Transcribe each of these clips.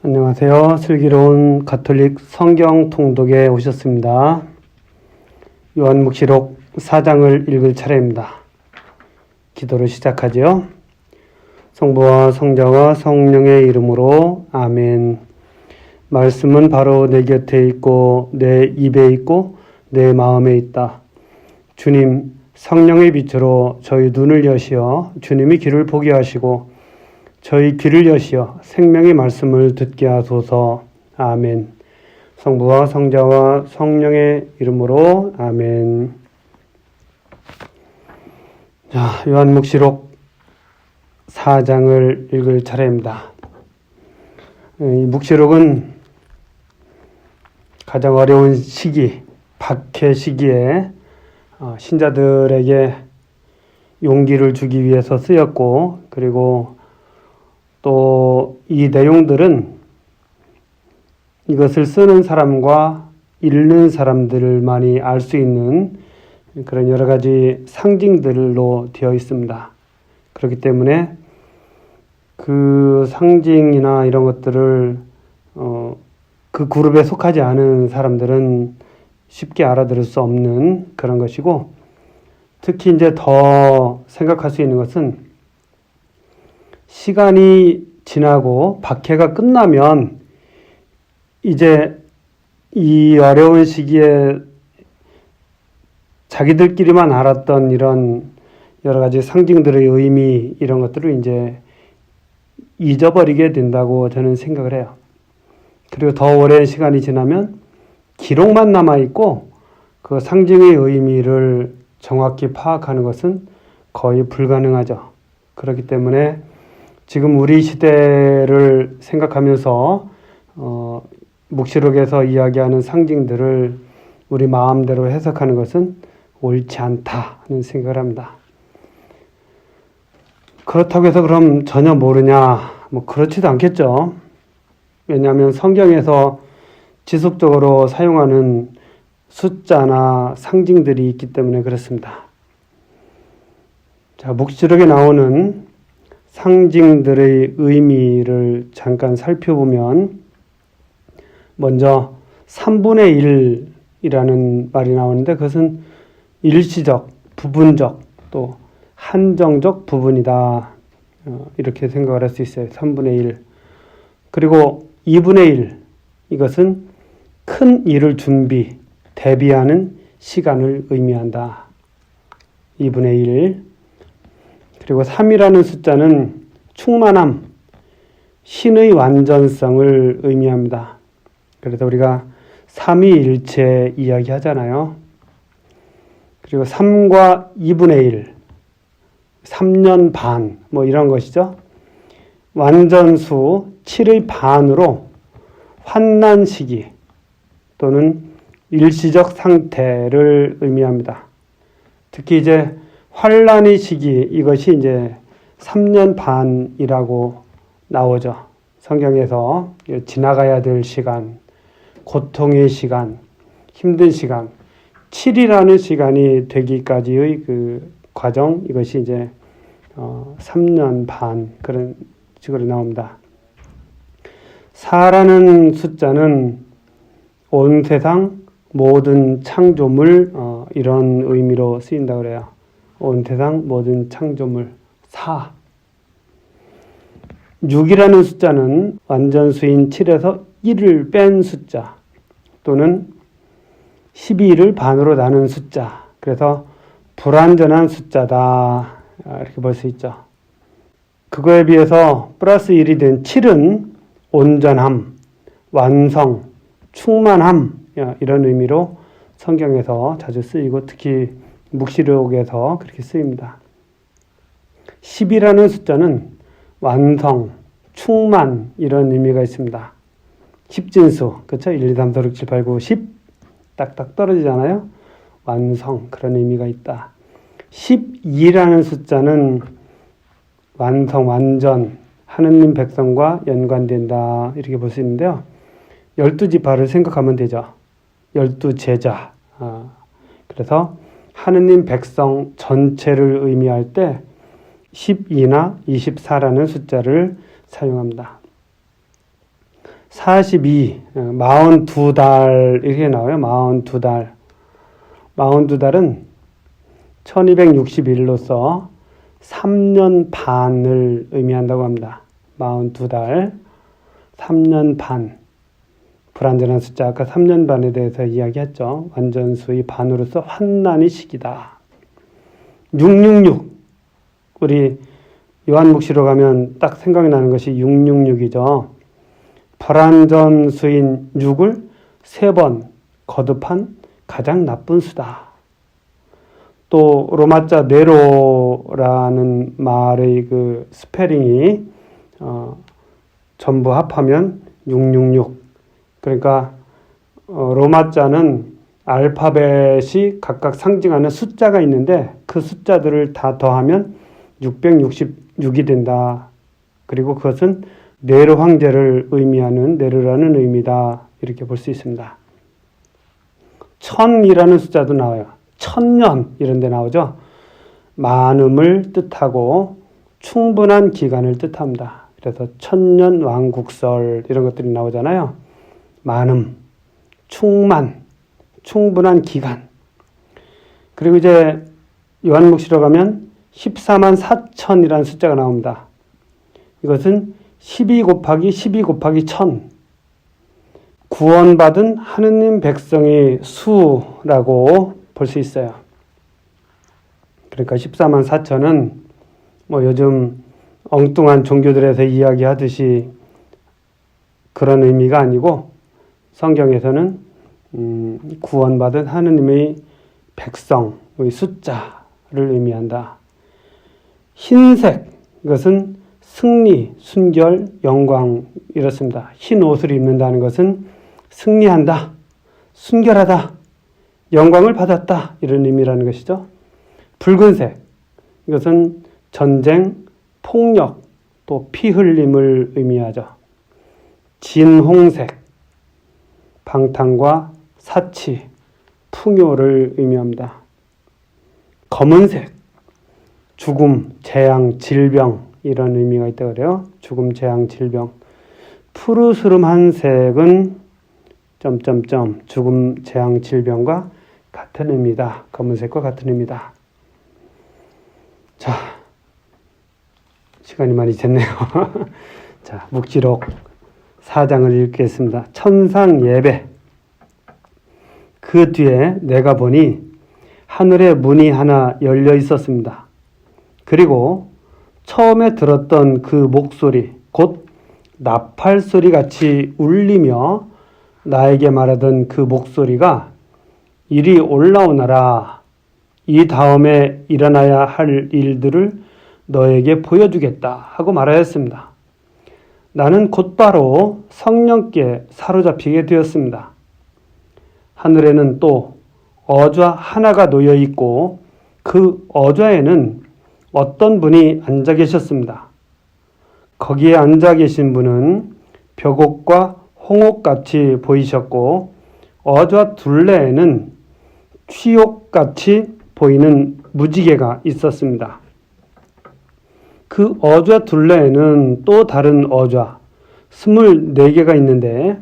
안녕하세요. 슬기로운 가톨릭 성경 통독에 오셨습니다. 요한묵시록 4장을 읽을 차례입니다. 기도로 시작하죠. 성부와 성자와 성령의 이름으로 아멘. 말씀은 바로 내 곁에 있고 내 입에 있고 내 마음에 있다. 주님, 성령의 빛으로 저희 눈을 여시어 주님이 길을 보게 하시고 저희 귀를 여시어 생명의 말씀을 듣게 하소서. 아멘. 성부와 성자와 성령의 이름으로 아멘. 자, 요한묵시록 4장을 읽을 차례입니다. 이 묵시록은 가장 어려운 시기, 박해 시기에 신자들에게 용기를 주기 위해서 쓰였고, 그리고 또 이 내용들은 이것을 쓰는 사람과 읽는 사람들만이 알 수 있는 그런 여러 가지 상징들로 되어 있습니다. 그렇기 때문에 그 상징이나 이런 것들을 그 그룹에 속하지 않은 사람들은 쉽게 알아들을 수 없는 그런 것이고, 특히 이제 더 생각할 수 있는 것은 시간이 지나고 박해가 끝나면 이제 이 어려운 시기에 자기들끼리만 알았던 이런 여러 가지 상징들의 의미, 이런 것들을 이제 잊어버리게 된다고 저는 생각을 해요. 그리고 더 오랜 시간이 지나면 기록만 남아있고 그 상징의 의미를 정확히 파악하는 것은 거의 불가능하죠. 그렇기 때문에 지금 우리 시대를 생각하면서 묵시록에서 이야기하는 상징들을 우리 마음대로 해석하는 것은 옳지 않다는 생각을 합니다. 그렇다고 해서 그럼 전혀 모르냐? 그렇지도 않겠죠. 왜냐하면 성경에서 지속적으로 사용하는 숫자나 상징들이 있기 때문에 그렇습니다. 자, 묵시록에 나오는 상징들의 의미를 잠깐 살펴보면, 먼저 3분의 1이라는 말이 나오는데 그것은 일시적, 부분적, 또 한정적 부분이다. 이렇게 생각을 할 수 있어요. 3분의 1. 그리고 2분의 1. 이것은 큰 일을 대비하는 시간을 의미한다. 2분의 1. 그리고 3이라는 숫자는 충만함, 신의 완전성을 의미합니다. 그래서 우리가 삼위일체 이야기하잖아요. 그리고 3과 2분의 1, 3년 반, 이런 것이죠. 완전수 7의 반으로 환난 시기 또는 일시적 상태를 의미합니다. 특히 이제 환란의 시기, 이것이 이제 3년 반이라고 나오죠. 성경에서 지나가야 될 시간, 고통의 시간, 힘든 시간, 7이라는 시간이 되기까지의 그 과정, 이것이 이제 3년 반 그런 식으로 나옵니다. 4라는 숫자는 온 세상 모든 창조물, 이런 의미로 쓰인다고 그래요. 온 세상 모든 창조물 4. 6이라는 숫자는 완전수인 7에서 1을 뺀 숫자, 또는 12를 반으로 나눈 숫자. 그래서 불완전한 숫자다, 이렇게 볼 수 있죠. 그거에 비해서 플러스 1이 된 7은 온전함, 완성, 충만함, 이런 의미로 성경에서 자주 쓰이고 특히 묵시록에서 그렇게 쓰입니다. 10이라는 숫자는 완성, 충만, 이런 의미가 있습니다. 10진수, 그렇죠? 1, 2, 3, 4, 5, 6, 7, 8, 9, 10 딱딱 떨어지잖아요. 완성, 그런 의미가 있다. 12라는 숫자는 완성, 완전, 하느님 백성과 연관된다, 이렇게 볼 수 있는데요. 12지파를 생각하면 되죠. 12제자. 그래서 하느님 백성 전체를 의미할 때 12나 24라는 숫자를 사용합니다. 42, 42달 이렇게 나와요. 42달. 42달은 1261로서 3년 반을 의미한다고 합니다. 42달, 3년 반. 불완전한 숫자, 아까 3년 반에 대해서 이야기했죠. 완전수의 반으로서 환난의 시기다. 666. 우리 요한묵시로 가면 딱 생각이 나는 것이 666이죠. 불완전수인 6을 3번 거듭한 가장 나쁜 수다. 또 로마자 네로라는 말의 그 스페링이 전부 합하면 666. 그러니까 로마자는 알파벳이 각각 상징하는 숫자가 있는데 그 숫자들을 다 더하면 666이 된다. 그리고 그것은 네로 황제를 의미하는 네로라는 의미다. 이렇게 볼 수 있습니다. 1000이라는 숫자도 나와요. 1000년 이런 데 나오죠. 많음을 뜻하고 충분한 기간을 뜻합니다. 그래서 천년 왕국설 이런 것들이 나오잖아요. 많음, 충만, 충분한 기간. 그리고 이제 요한묵시로 가면 14만 4천이라는 숫자가 나옵니다. 이것은 12 곱하기 12 곱하기 1000. 구원받은 하느님 백성의 수라고 볼 수 있어요. 그러니까 14만 4천은 뭐 요즘 엉뚱한 종교들에서 이야기하듯이 그런 의미가 아니고 성경에서는 구원받은 하느님의 백성의 숫자를 의미한다. 흰색, 이것은 승리, 순결, 영광 이렇습니다. 흰 옷을 입는다는 것은 승리한다, 순결하다, 영광을 받았다 이런 의미라는 것이죠. 붉은색, 이것은 전쟁, 폭력, 또 피 흘림을 의미하죠. 진홍색, 방탕과 사치, 풍요를 의미합니다. 검은색, 죽음, 재앙, 질병 이런 의미가 있다고 그래요. 죽음, 재앙, 질병. 푸르스름한 색은 죽음, 재앙, 질병과 같은 의미다. 검은색과 같은 의미다. 자, 시간이 많이 됐네요. 자, 묵지록 4장을 읽겠습니다. 천상 예배. 그 뒤에 내가 보니 하늘에 문이 하나 열려 있었습니다. 그리고 처음에 들었던 그 목소리, 곧 나팔 소리 같이 울리며 나에게 말하던 그 목소리가 이리 올라오너라. 이 다음에 일어나야 할 일들을 너에게 보여주겠다 하고 말하였습니다. 나는 곧바로 성령께 사로잡히게 되었습니다. 하늘에는 또 어좌 하나가 놓여 있고 그 어좌에는 어떤 분이 앉아 계셨습니다. 거기에 앉아 계신 분은 벽옥과 홍옥같이 보이셨고 어좌 둘레에는 취옥같이 보이는 무지개가 있었습니다. 그 어좌 둘레에는 또 다른 어좌 24개가 있는데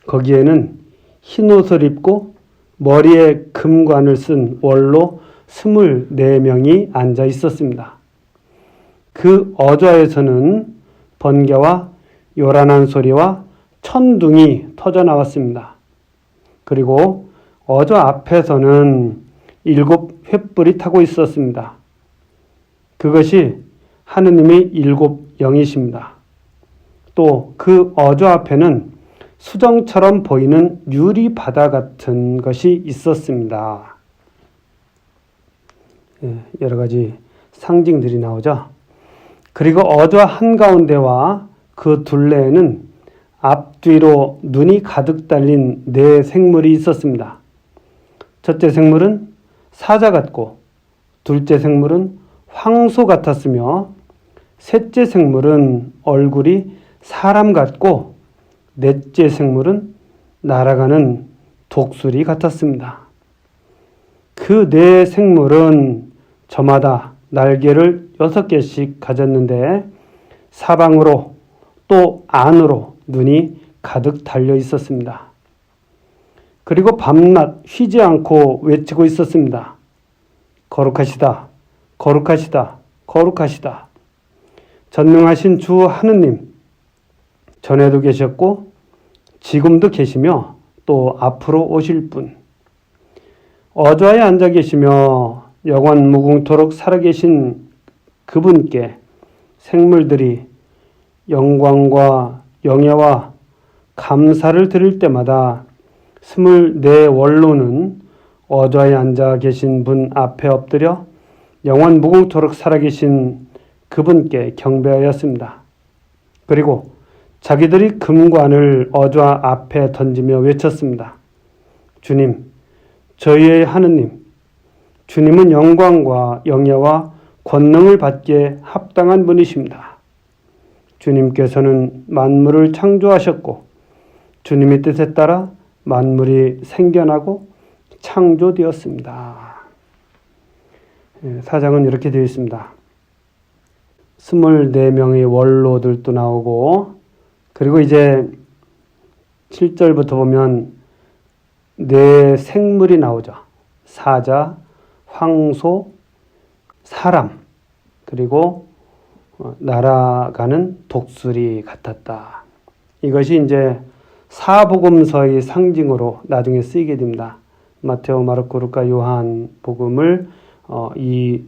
거기에는 흰 옷을 입고 머리에 금관을 쓴 원로 24명이 앉아 있었습니다. 그 어좌에서는 번개와 요란한 소리와 천둥이 터져 나왔습니다. 그리고 어좌 앞에서는 7 횃불이 타고 있었습니다. 그것이 하느님의 7 영이십니다. 또 그 어좌 앞에는 수정처럼 보이는 유리 바다 같은 것이 있었습니다. 여러 가지 상징들이 나오죠. 그리고 어좌 한가운데와 그 둘레에는 앞뒤로 눈이 가득 달린 4 생물이 있었습니다. 첫째 생물은 사자 같고 둘째 생물은 황소 같았으며 셋째 생물은 얼굴이 사람 같고 넷째 생물은 날아가는 독수리 같았습니다. 그 4 생물은 저마다 날개를 6개씩 가졌는데 사방으로 또 안으로 눈이 가득 달려 있었습니다. 그리고 밤낮 쉬지 않고 외치고 있었습니다. 거룩하시다, 거룩하시다, 거룩하시다. 전능하신 주 하느님, 전에도 계셨고 지금도 계시며 또 앞으로 오실 분, 어좌에 앉아 계시며 영원 무궁토록 살아계신 그분께 생물들이 영광과 영예와 감사를 드릴 때마다 24원로는 어좌에 앉아 계신 분 앞에 엎드려 영원 무궁토록 살아계신 그분께 경배하였습니다. 그리고 자기들이 금관을 어좌 앞에 던지며 외쳤습니다. 주님, 저희의 하느님, 주님은 영광과 영예와 권능을 받기에 합당한 분이십니다. 주님께서는 만물을 창조하셨고 주님의 뜻에 따라 만물이 생겨나고 창조되었습니다. 사장은 이렇게 되어 있습니다. 24명의 원로들도 나오고, 그리고 이제 7절부터 보면 네 생물이 나오죠. 사자, 황소, 사람, 그리고 날아가는 독수리 같았다. 이것이 이제 사복음서의 상징으로 나중에 쓰이게 됩니다. 마테오, 마르코, 루카, 요한 복음을 이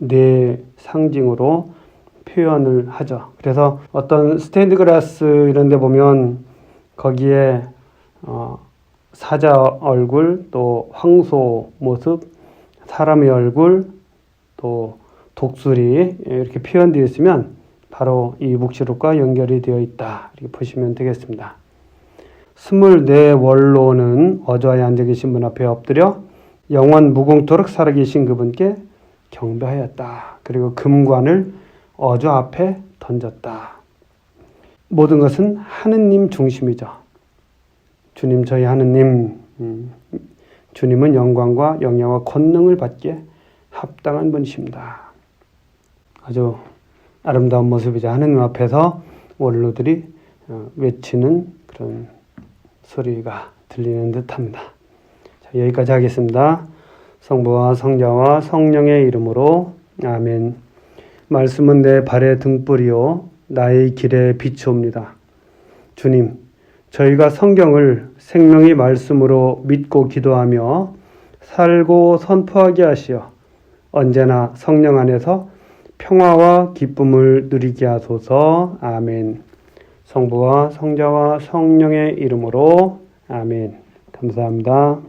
네 상징으로 표현을 하죠. 그래서 어떤 스테인드 글라스 이런 데 보면 거기에 사자 얼굴, 또 황소 모습, 사람의 얼굴, 또 독수리 이렇게 표현되어 있으면 바로 이 묵시록과 연결이 되어 있다. 이렇게 보시면 되겠습니다. 24원로는 어좌에 앉아 계신 분 앞에 엎드려 영원 무궁토록 살아계신 그분께 경배하였다. 그리고 금관을 어좌 앞에 던졌다. 모든 것은 하느님 중심이죠. 주님, 저희 하느님, 주님은 영광과 영예와 권능을 받기에 합당한 분이십니다. 아주 아름다운 모습이죠. 하느님 앞에서 원로들이 외치는 그런 소리가 들리는 듯합니다. 자, 여기까지 하겠습니다. 성부와 성자와 성령의 이름으로 아멘. 말씀은 내 발의 등불이요 나의 길에 비추옵니다. 주님, 저희가 성경을 생명의 말씀으로 믿고 기도하며 살고 선포하게 하시어 언제나 성령 안에서 평화와 기쁨을 누리게 하소서. 아멘. 성부와 성자와 성령의 이름으로 아멘. 감사합니다.